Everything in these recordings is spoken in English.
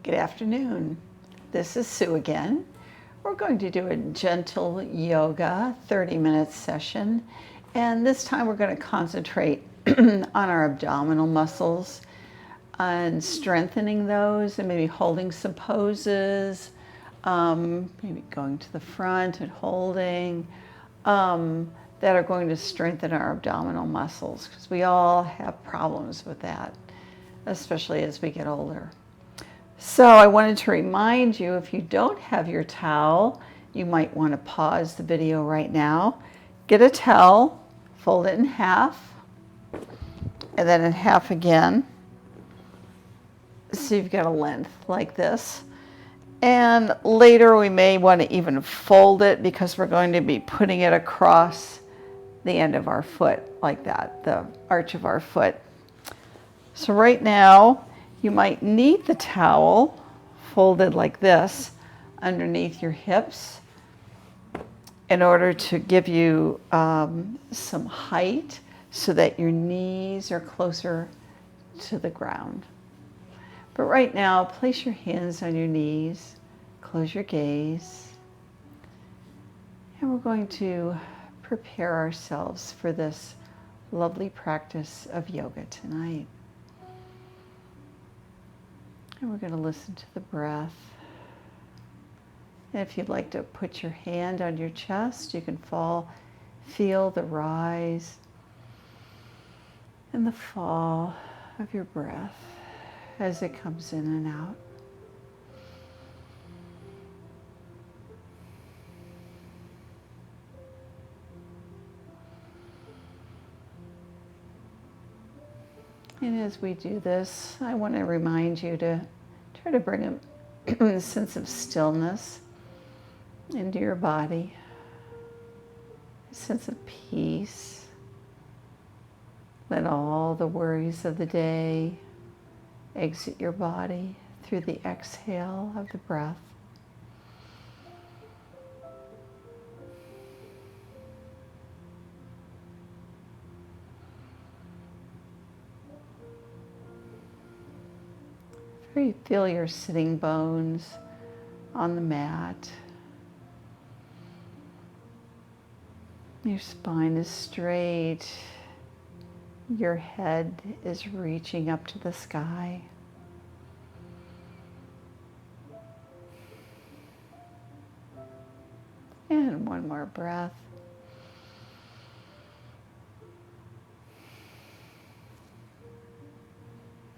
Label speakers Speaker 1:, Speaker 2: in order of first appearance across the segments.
Speaker 1: Good afternoon. This is Sue again. We're going to do a gentle yoga 30-minute session, and this time we're going to concentrate on our abdominal muscles and strengthening those, and maybe holding some poses, maybe going to the front and holding, that are going to strengthen our abdominal muscles, because we all have problems with that, especially as we get older. So I wanted to remind you, if you don't have your towel, you might want to pause the video right now. Get a towel, fold it in half, and then in half again. So you've got a length like this. And later we may want to even fold it, because we're going to be putting it across the end of our foot like that, the arch of our foot. So right now, you might need the towel folded like this underneath your hips in order to give you some height so that your knees are closer to the ground. But right now, place your hands on your knees, close your gaze, and we're going to prepare ourselves for this lovely practice of yoga tonight. And we're going to listen to the breath. And if you'd like to put your hand on your chest, you can feel the rise and the fall of your breath as it comes in and out. And as we do this, I want to remind you to try to bring a sense of stillness into your body, a sense of peace. Let all the worries of the day exit your body through the exhale of the breath. Feel your sitting bones on the mat. Your spine is straight. Your head is reaching up to the sky. And one more breath.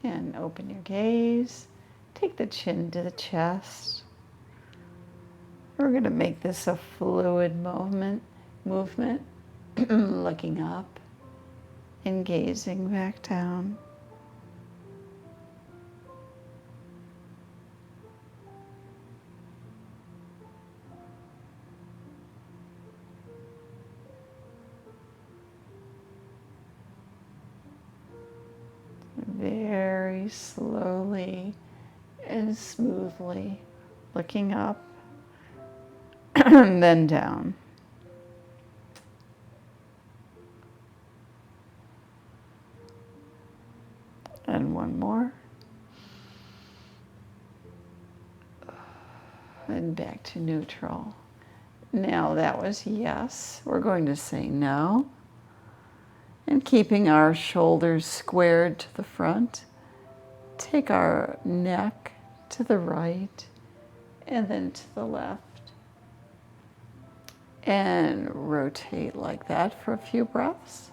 Speaker 1: And open your gaze. Take the chin to the chest. We're going to make this a fluid movement, looking up and gazing back down. Very slowly and smoothly looking up and then down. And one more. And back to neutral. Now that was yes. We're going to say no. And keeping our shoulders squared to the front, take our neck to the right and then to the left. And rotate like that for a few breaths.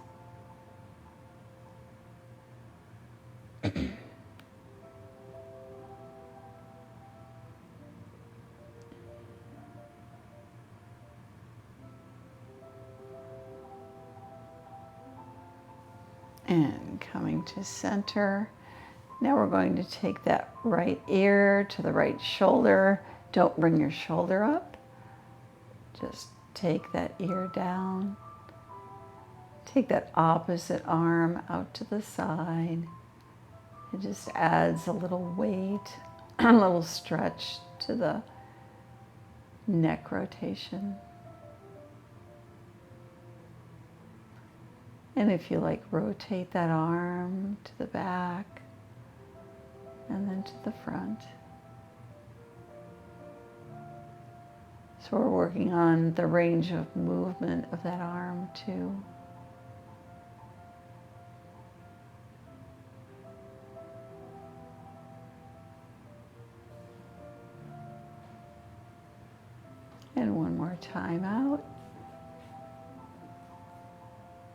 Speaker 1: And coming to center. Now we're going to take that right ear to the right shoulder. Don't bring your shoulder up. Just take that ear down. Take that opposite arm out to the side. It just adds a little weight, a little stretch to the neck rotation. And if you like, rotate that arm to the back and then to the front. So we're working on the range of movement of that arm too. And one more time out.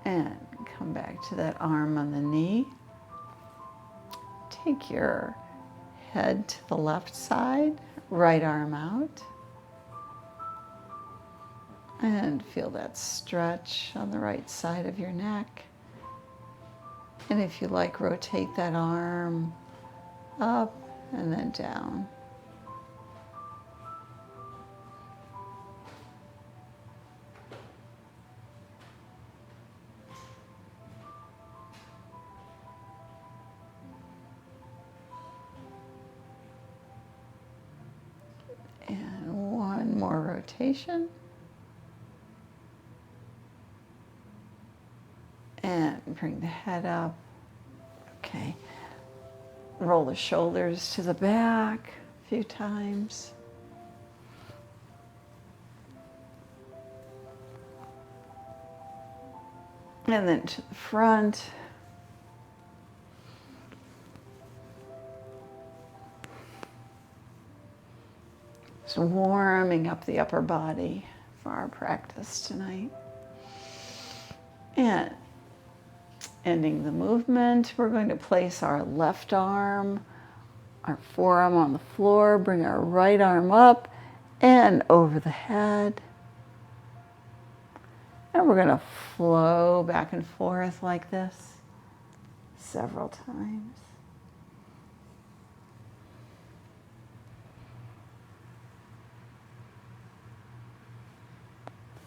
Speaker 1: And come back to that arm on the knee. Take your head to the left side, right arm out. And feel that stretch on the right side of your neck. And if you like, rotate that arm up and then down. And one more rotation. And bring the head up. Okay. Roll the shoulders to the back a few times. And then to the front. So warming up the upper body for our practice tonight. And ending the movement, we're going to place our left arm, our forearm on the floor, bring our right arm up and over the head. And we're going to flow back and forth like this several times.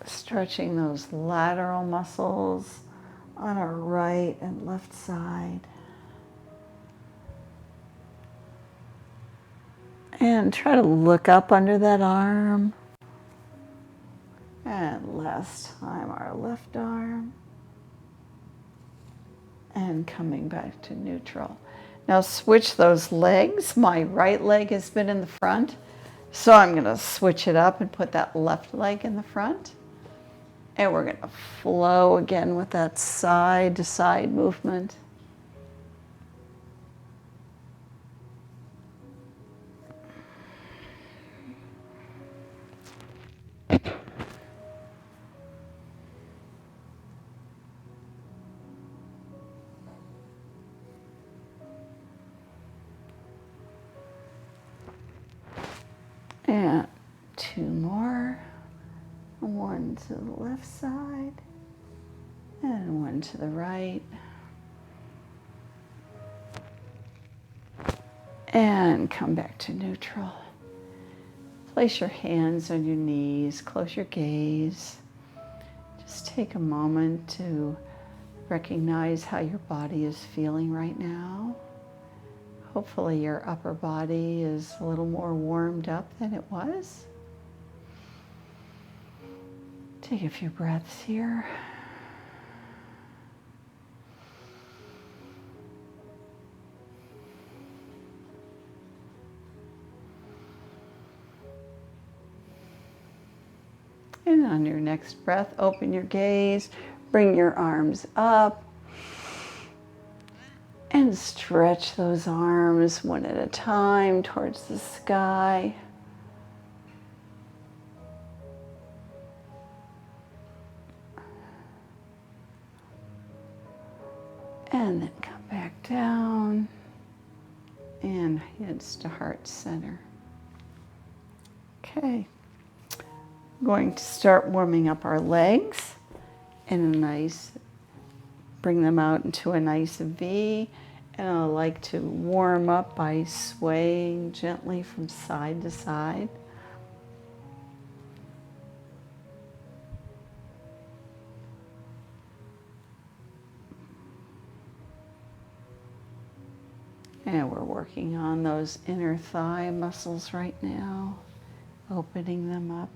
Speaker 1: Stretching those lateral muscles on our right and left side. And try to look up under that arm. And last time, our left arm. And coming back to neutral. Now switch those legs. My right leg has been in the front, so I'm going to switch it up and put that left leg in the front. And we're going to flow again with that side to side movement. And two more. One to the left side and one to the right. And come back to neutral. Place your hands on your knees, close your gaze. Just take a moment to recognize how your body is feeling right now. Hopefully your upper body is a little more warmed up than it was. Take a few breaths here. And on your next breath, open your gaze, bring your arms up, and stretch those arms one at a time towards the sky. And then come back down and hands to heart center. Okay. I'm going to start warming up our legs in a nice, bring them out into a nice V. And I like to warm up by swaying gently from side to side. And we're working on those inner thigh muscles right now, opening them up.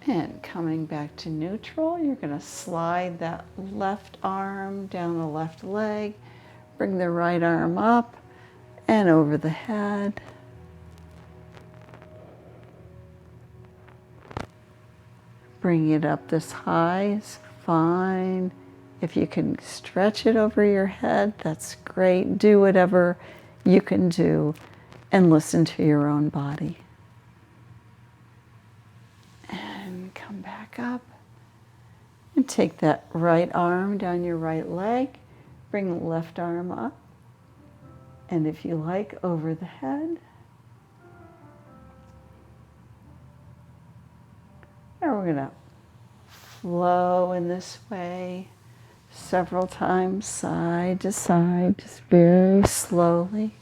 Speaker 1: And coming back to neutral, you're going to slide that left arm down the left leg, bring the right arm up and over the head. Bring it up this high is fine. If you can stretch it over your head, that's great. Do whatever you can do and listen to your own body. And come back up. And take that right arm down your right leg. Bring the left arm up. And if you like, over the head. And we're going to flow in this way several times, side to side, just very slowly.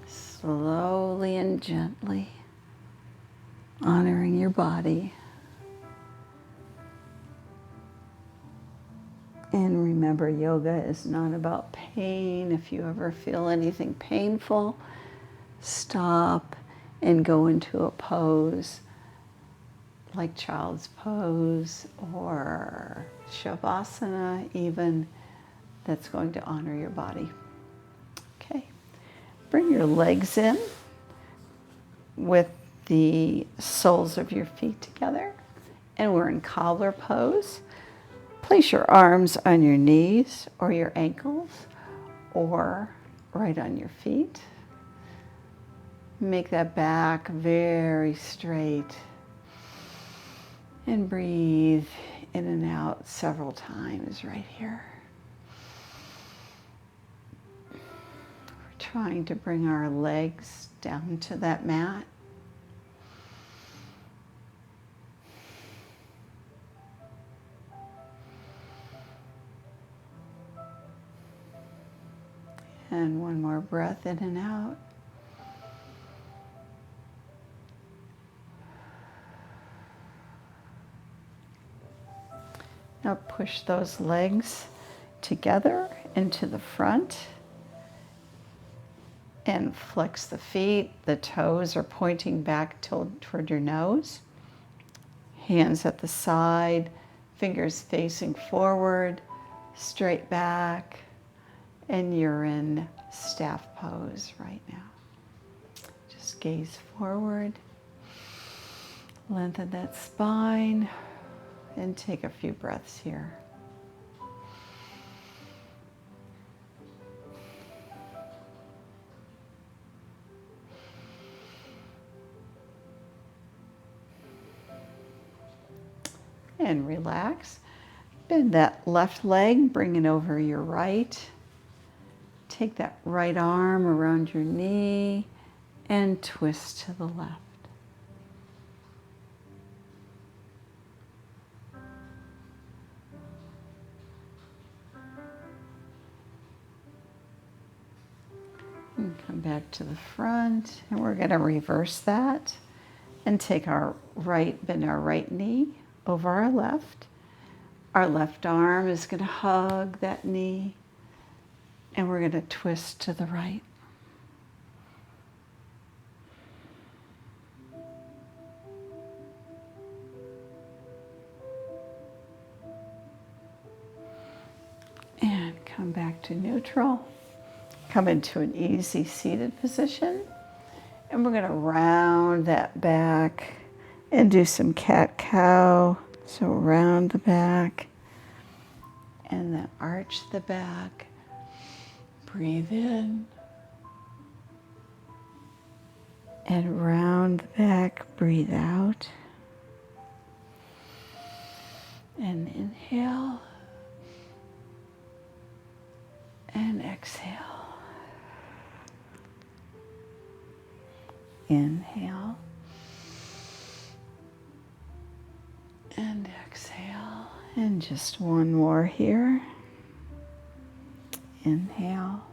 Speaker 1: Slowly and gently, honoring your body. And remember, yoga is not about pain. If you ever feel anything painful, stop and go into a pose like child's pose or shavasana even, that's going to honor your body. Okay. Bring your legs in with the soles of your feet together. And we're in cobbler pose. Place your arms on your knees or your ankles or right on your feet. Make that back very straight. And breathe in and out several times right here. Trying to bring our legs down to that mat. And one more breath in and out. Now push those legs together into the front. And flex the feet. The toes are pointing back toward your nose. Hands at the side, fingers facing forward, straight back. And you're in staff pose right now. Just gaze forward. Lengthen that spine. And take a few breaths here. And relax. Bend that left leg, bring it over your right. Take that right arm around your knee and twist to the left. And come back to the front, and we're going to reverse that and take our right, bend our right knee over our left. Our left arm is going to hug that knee, and we're going to twist to the right. And come back to neutral. Come into an easy seated position. And we're going to round that back and do some cat-cow. So round the back and then arch the back. Breathe in. And round the back, breathe out. And inhale. And exhale. Inhale. And exhale. And just one more here. Inhale.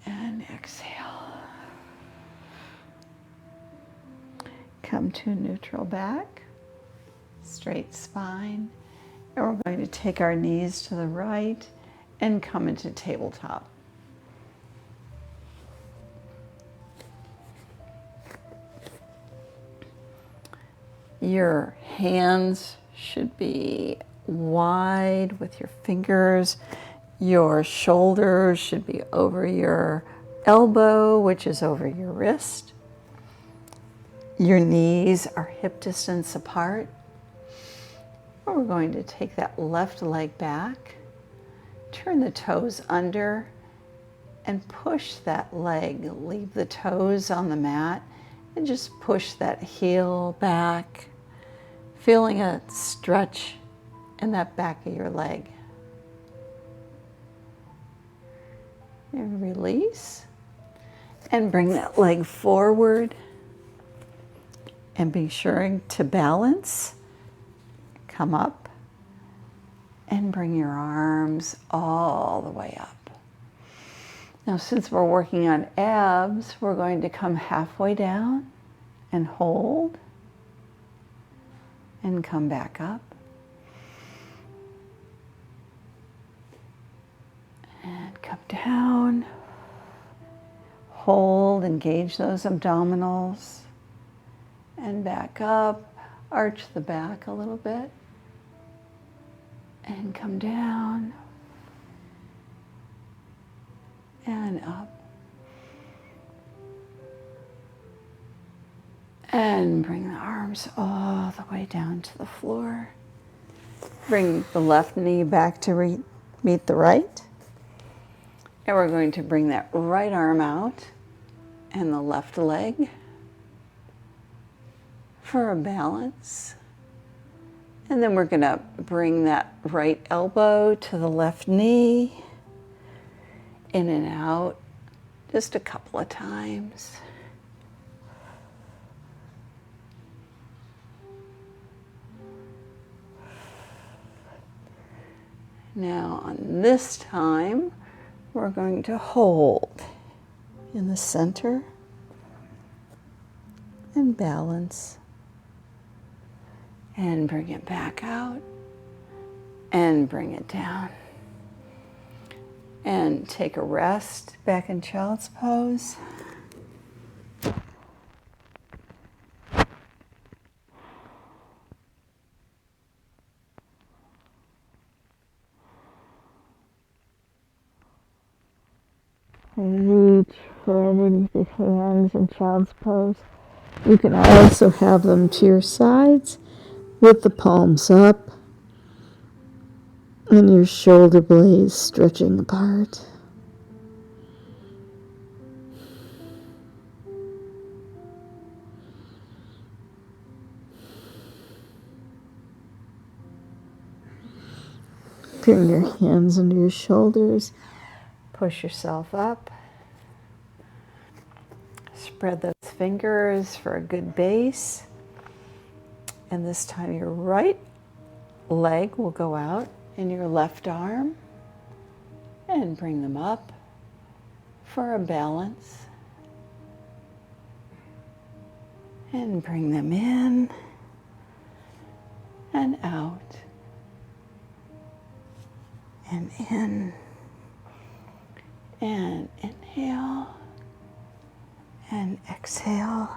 Speaker 1: And exhale. Come to neutral back. Straight spine. And we're going to take our knees to the right and come into tabletop. Your hands should be wide with your fingers. Your shoulders should be over your elbow, which is over your wrist. Your knees are hip distance apart. We're going to take that left leg back, turn the toes under, and push that leg. Leave the toes on the mat and just push that heel back, feeling a stretch in that back of your leg. And release. And bring that leg forward. And be sure to balance. Come up. And bring your arms all the way up. Now, since we're working on abs, we're going to come halfway down and hold. And come back up. And come down. Hold, engage those abdominals. And back up. Arch the back a little bit. And come down. And up. And bring the arms all the way down to the floor. Bring the left knee back to meet the right. And we're going to bring that right arm out and the left leg for a balance. And then we're going to bring that right elbow to the left knee, in and out, just a couple of times. Now on this time, we're going to hold in the center and balance and bring it back out and bring it down. And take a rest back in child's pose. Reach forward with your hands in child's pose. You can also have them to your sides with the palms up and your shoulder blades stretching apart. Bring your hands under your shoulders. Push yourself up. Spread those fingers for a good base. And this time your right leg will go out in your left arm. And bring them up for a balance. And bring them in and out. And in. And inhale. And exhale.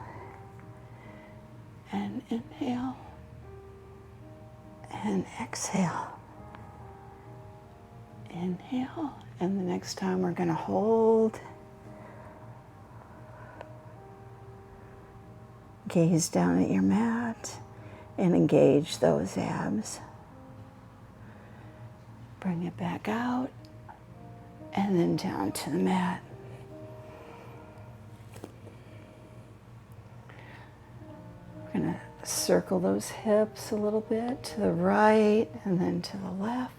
Speaker 1: And inhale. And exhale. Inhale. And the next time we're going to hold. Gaze down at your mat and engage those abs. Bring it back out and then down to the mat. We're going to circle those hips a little bit to the right and then to the left.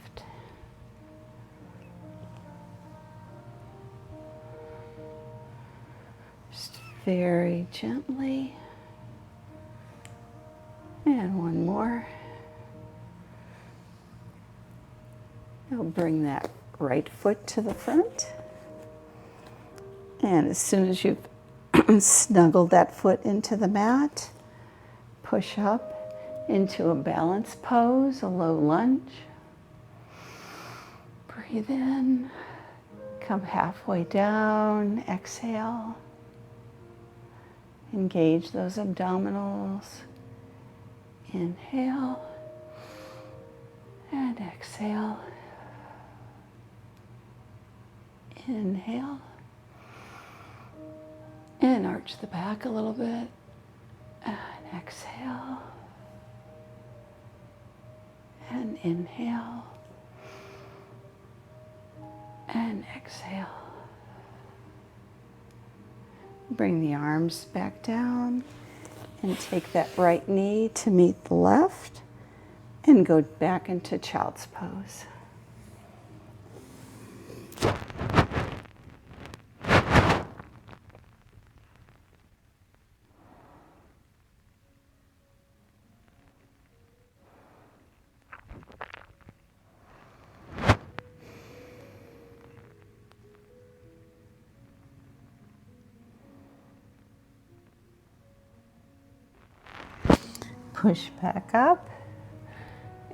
Speaker 1: Just very gently. And one more. Now bring that right foot to the front. And as soon as you've snuggled that foot into the mat, push up into a balanced pose, a low lunge. Breathe in. Come halfway down. Exhale. Engage those abdominals. Inhale and exhale. Inhale and arch the back a little bit and exhale and inhale and exhale. Bring the arms back down and take that right knee to meet the left and go back into child's pose. Push back up,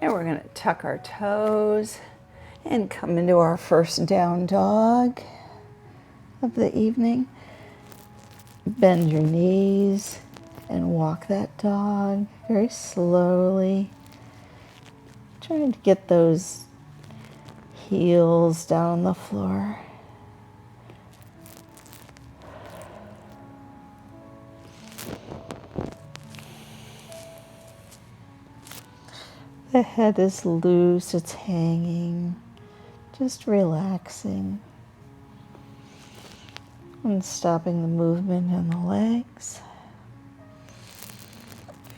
Speaker 1: and we're going to tuck our toes and come into our first down dog of the evening. Bend your knees and walk that dog very slowly. Trying to get those heels down on the floor. The head is loose, it's hanging, just relaxing. And stopping the movement in the legs.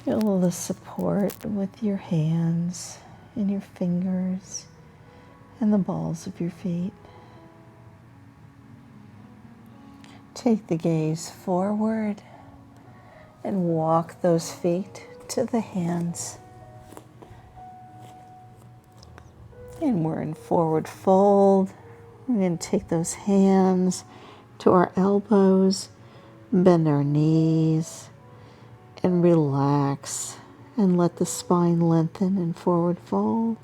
Speaker 1: Feel the support with your hands and your fingers and the balls of your feet. Take the gaze forward and walk those feet to the hands. And we're in forward fold. We're going to take those hands to our elbows, bend our knees, and relax, and let the spine lengthen in forward fold.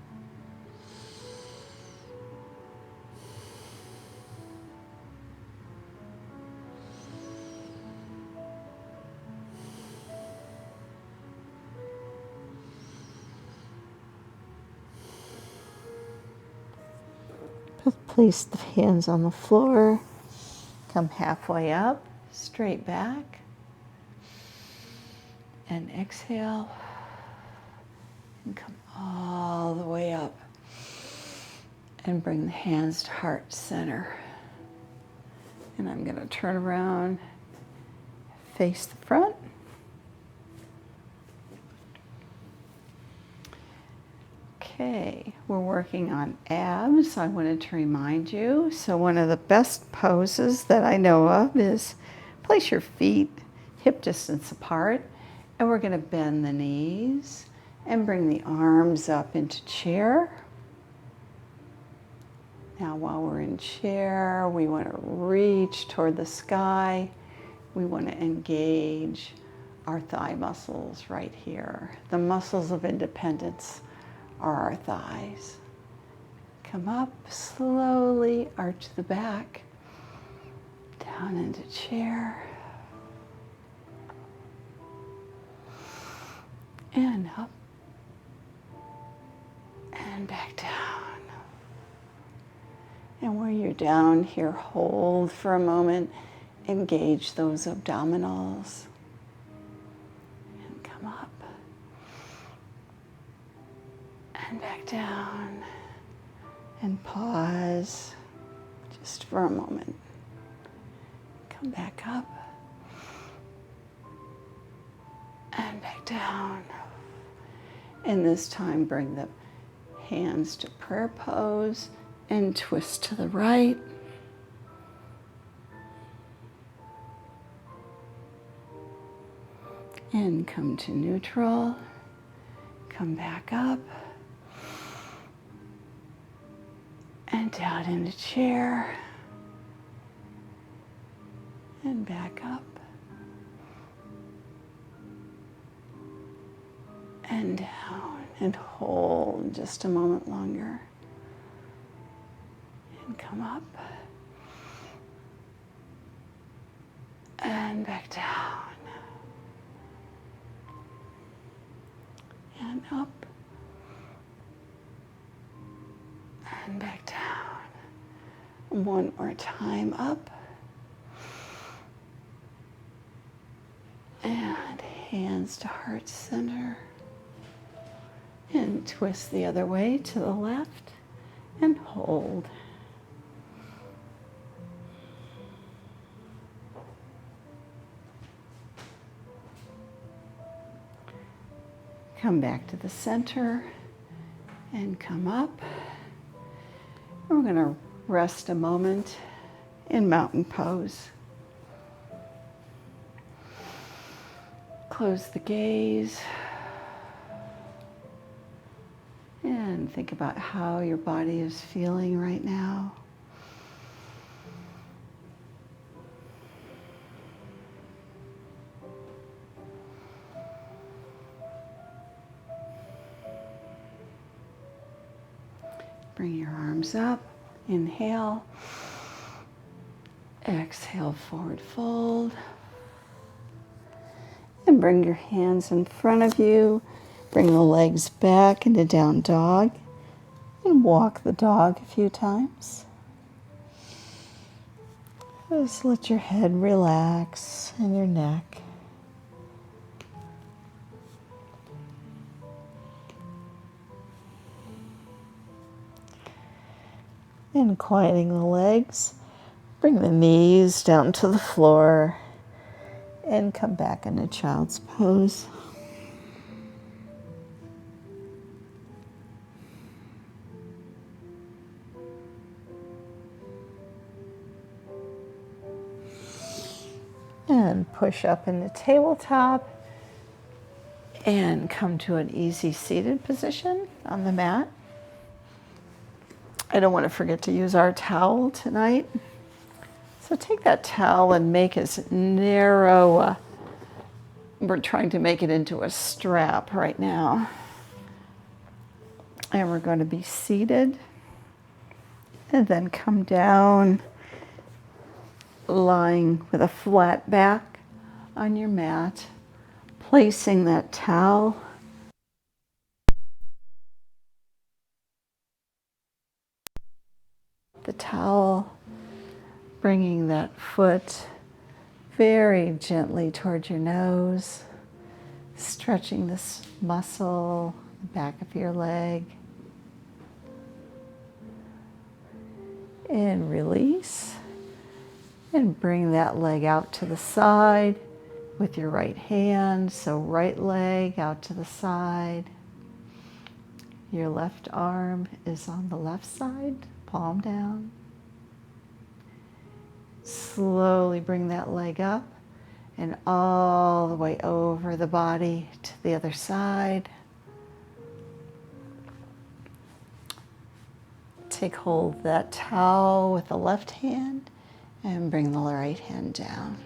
Speaker 1: Place the hands on the floor. Come halfway up, straight back. And exhale. And come all the way up. And bring the hands to heart center. And I'm going to turn around, face the front. Okay, we're working on abs. I wanted to remind you. So one of the best poses that I know of is place your feet hip distance apart, and we're going to bend the knees and bring the arms up into chair. Now while we're in chair, we want to reach toward the sky. We want to engage our thigh muscles right here. The muscles of independence are our thighs. Come up slowly, arch the back, down into chair, and up, and back down. And where you're down here, hold for a moment, engage those abdominals, and come up. And back down, and pause just for a moment. Come back up, and back down. And this time bring the hands to prayer pose and twist to the right. And come to neutral, come back up. And down into chair, and back up, and down, and hold just a moment longer, and come up, and back down, And up. And back down. One more time, up. And hands to heart center. And twist the other way to the left and hold. Come back to the center and come up. And we're going to rest a moment in mountain pose. Close the gaze and think about how your body is feeling right now. Bring your arms up. Inhale. Exhale, forward fold. And bring your hands in front of you. Bring the legs back into down dog. And walk the dog a few times. Just let your head relax and your neck. And quieting the legs, bring the knees down to the floor and come back into child's pose. And push up into tabletop and come to an easy seated position on the mat. I don't want to forget to use our towel tonight. So take that towel and make it narrow. We're trying to make it into a strap right now. And we're going to be seated and then come down, lying with a flat back on your mat, placing that towel bringing that foot very gently towards your nose, stretching this muscle, the back of your leg, and release, and bring that leg out to the side with your right hand, so right leg out to the side. Your left arm is on the left side, palm down. Slowly bring that leg up and all the way over the body to the other side. Take hold of that towel with the left hand and bring the right hand down.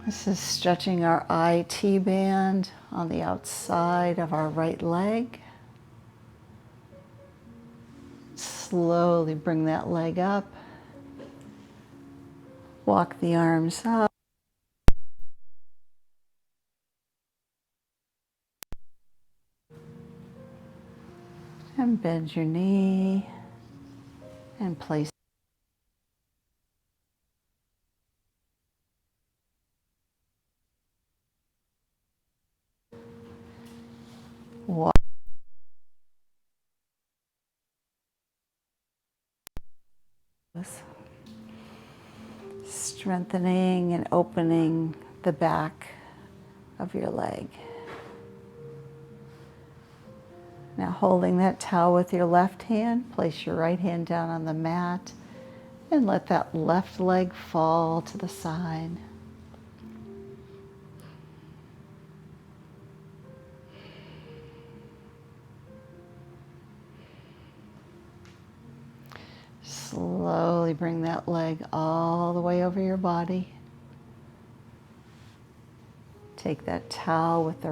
Speaker 1: This is stretching our IT band on the outside of our right leg. Slowly bring that leg up. Walk the arms up. And bend your knee and place walk. Strengthening and opening the back of your leg. Now holding that towel with your left hand, place your right hand down on the mat and let that left leg fall to the side. Slowly bring that leg all the way over your body. Take that towel with the